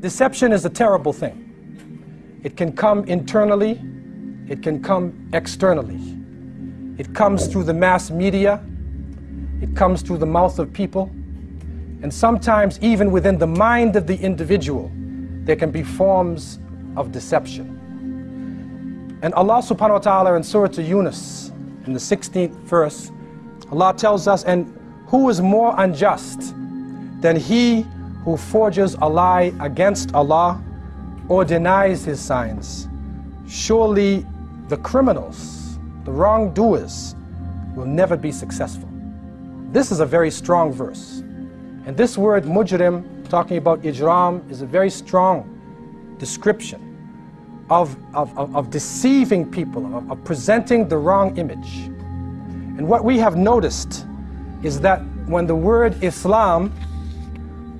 Deception is a terrible thing. It can come internally, it can come externally. It comes through the mass media, it comes through the mouth of people, and sometimes even within the mind of the individual, there can be forms of deception. And Allah subhanahu wa ta'ala in Surah Yunus, in the 16th verse, Allah tells us, and who is more unjust than he who forges a lie against Allah or denies His signs? Surely the criminals, the wrongdoers, will never be successful. This is a very strong verse. And this word mujrim, talking about ijram, is a very strong description of deceiving people, of presenting the wrong image. And what we have noticed is that when the word Islam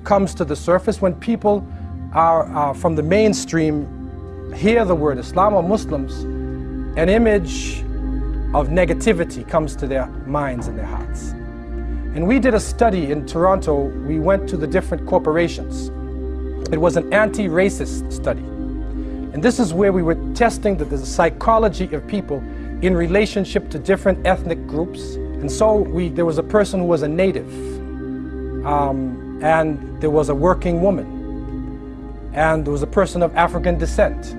comes to the surface, when people are from the mainstream hear the word Islam or Muslims, an image of negativity comes to their minds and their hearts. And we did a study in Toronto. We went to the different corporations. It was an anti-racist study. And this is where we were testing the psychology of people in relationship to different ethnic groups. And so there was a person who was a native, and there was a working woman, and there was a person of African descent,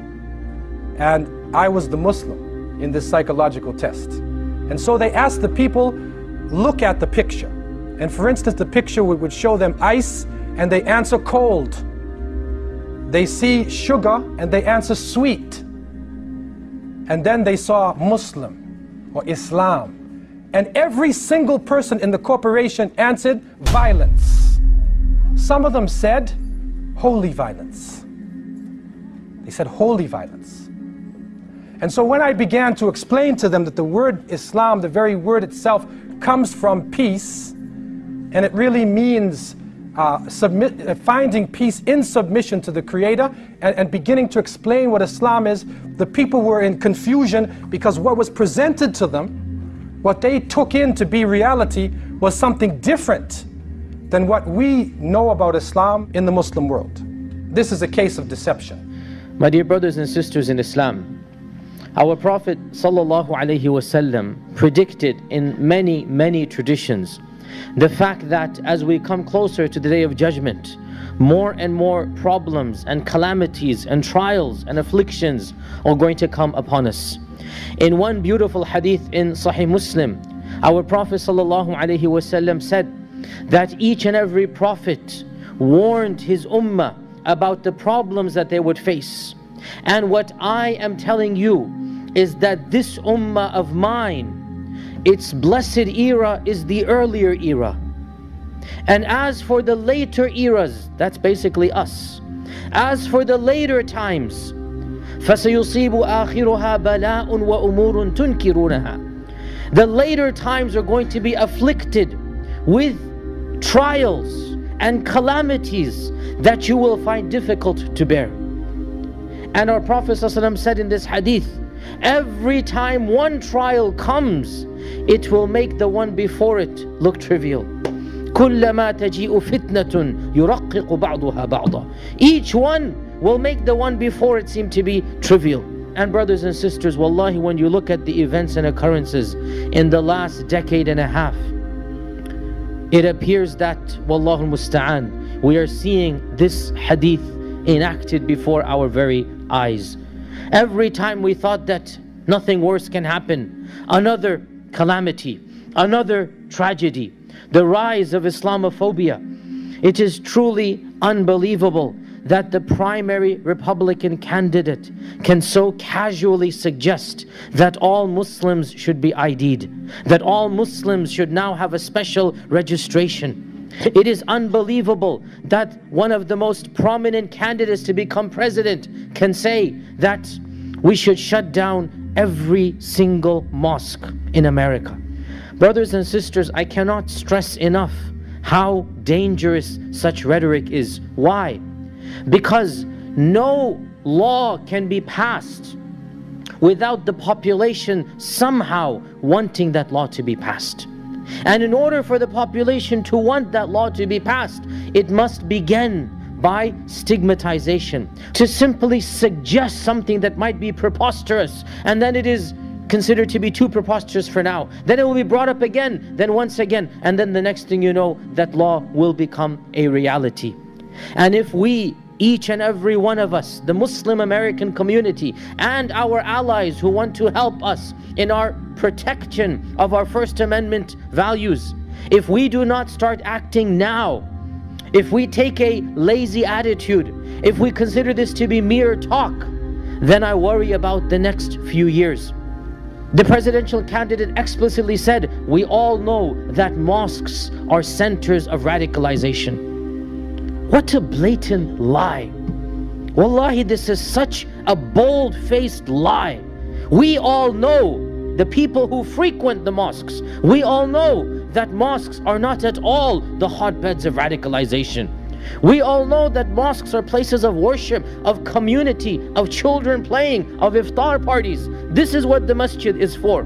and I was the Muslim in this psychological test. And so they asked the people, look at the picture. And for instance, the picture would show them ice, and they answer cold. They see sugar, and they answer sweet. And then they saw Muslim or Islam. And every single person in the corporation answered violence. Some of them said holy violence. They said holy violence. And so when I began to explain to them that the word Islam, the very word itself, comes from peace, and it really means finding peace in submission to the Creator, and beginning to explain what Islam is, the people were in confusion because what was presented to them, what they took in to be reality, was something different than what we know about Islam in the Muslim world. This is a case of deception. My dear brothers and sisters in Islam, our Prophet ﷺ predicted in many traditions the fact that as we come closer to the Day of Judgment, more and more problems and calamities and trials and afflictions are going to come upon us. In one beautiful hadith in Sahih Muslim, our Prophet ﷺ said that each and every prophet warned his ummah about the problems that they would face. And what I am telling you is that this ummah of mine, its blessed era is the earlier era. And as for the later eras, that's basically us. As for the later times, فَسَيُصِيبُ آخِرُهَا بَلَاءٌ وَأُمُورٌ تُنْكِرُونَهَا. The later times are going to be afflicted with trials and calamities that you will find difficult to bear. And our Prophet ﷺ said in this hadith, every time one trial comes, it will make the one before it look trivial. كُلَّمَا تَجِيءُ فِتْنَةٌ يُرَقِّقُ بَعْضُهَا بَعْضًا. Each one will make the one before it seem to be trivial. And brothers and sisters, wallahi, when you look at the events and occurrences in the last decade and a half, it appears that, wallahu musta'an, we are seeing this hadith enacted before our very eyes. Every time we thought that nothing worse can happen, another calamity, another tragedy, the rise of Islamophobia. It is truly unbelievable that the primary Republican candidate can so casually suggest that all Muslims should be ID'd, that all Muslims should now have a special registration. It is unbelievable that one of the most prominent candidates to become president can say that we should shut down every single mosque in America. Brothers and sisters, I cannot stress enough how dangerous such rhetoric is. Why? Because no law can be passed without the population somehow wanting that law to be passed. And in order for the population to want that law to be passed, it must begin by stigmatization, to simply suggest something that might be preposterous, and then it is considered to be too preposterous for now. Then it will be brought up again, then once again, and then the next thing you know, that law will become a reality. And if we, each and every one of us, the Muslim American community and our allies who want to help us in our protection of our First Amendment values, if we do not start acting now, if we take a lazy attitude, if we consider this to be mere talk, then I worry about the next few years. The presidential candidate explicitly said, we all know that mosques are centers of radicalization. What a blatant lie. Wallahi, this is such a bold-faced lie. We all know, the people who frequent the mosques, we all know that mosques are not at all the hotbeds of radicalization. We all know that mosques are places of worship, of community, of children playing, of iftar parties. This is what the masjid is for.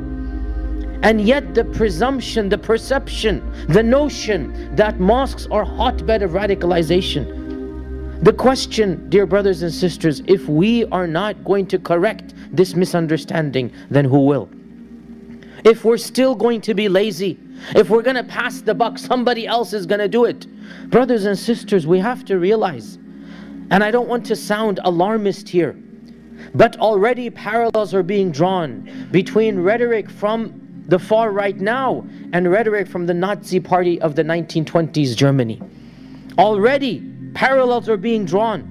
And yet the presumption, the perception, the notion that mosques are hotbed of radicalization. The question, dear brothers and sisters, if we are not going to correct this misunderstanding, then who will? If we're still going to be lazy, if we're going to pass the buck, somebody else is going to do it. Brothers and sisters, we have to realize, and I don't want to sound alarmist here, but already parallels are being drawn between rhetoric from the far right now and rhetoric from the Nazi party of the 1920s Germany. Already parallels are being drawn.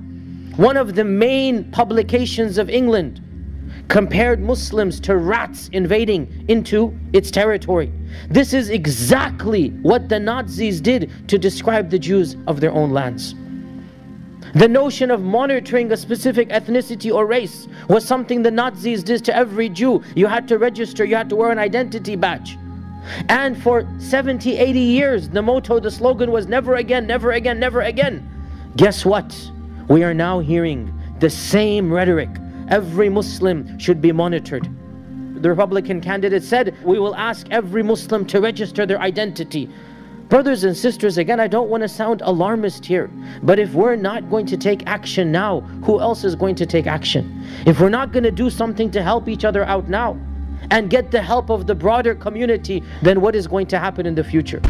One of the main publications of England compared Muslims to rats invading into its territory. This is exactly what the Nazis did to describe the Jews of their own lands. The notion of monitoring a specific ethnicity or race was something the Nazis did to every Jew. You had to register, you had to wear an identity badge. And for 70, 80 years, the motto, the slogan was never again, never again, never again. Guess what? We are now hearing the same rhetoric. Every Muslim should be monitored. The Republican candidate said, we will ask every Muslim to register their identity. Brothers and sisters, again, I don't want to sound alarmist here, but if we're not going to take action now, who else is going to take action? If we're not going to do something to help each other out now and get the help of the broader community, then what is going to happen in the future?